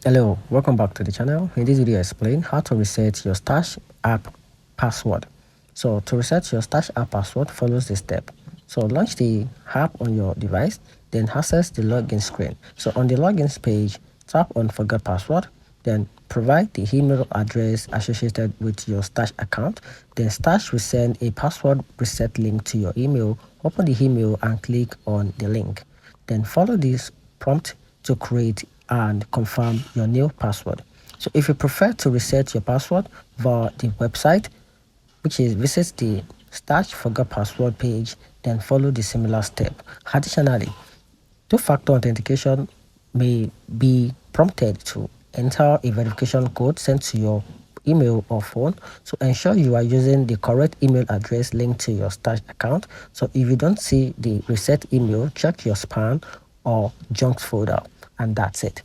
Hello, welcome back to the channel. In this video I explain how to reset your Stash app password. So to reset your Stash app password follows this step. So launch the app on your device, then access the login screen. So on the login page, tap on forget password, then provide the email address associated with your Stash account. Then Stash will send a password reset link to your email. Open the email and click on the link. Then follow this prompt to create and confirm your new password. So if you prefer to reset your password via the website, which is visit the Stash Forgot Password page, then follow the similar step. Additionally, two-factor authentication may be prompted to enter a verification code sent to your email or phone. So ensure you are using the correct email address linked to your Stash account. So if you don't see the reset email, check your spam or junk folder, and that's it.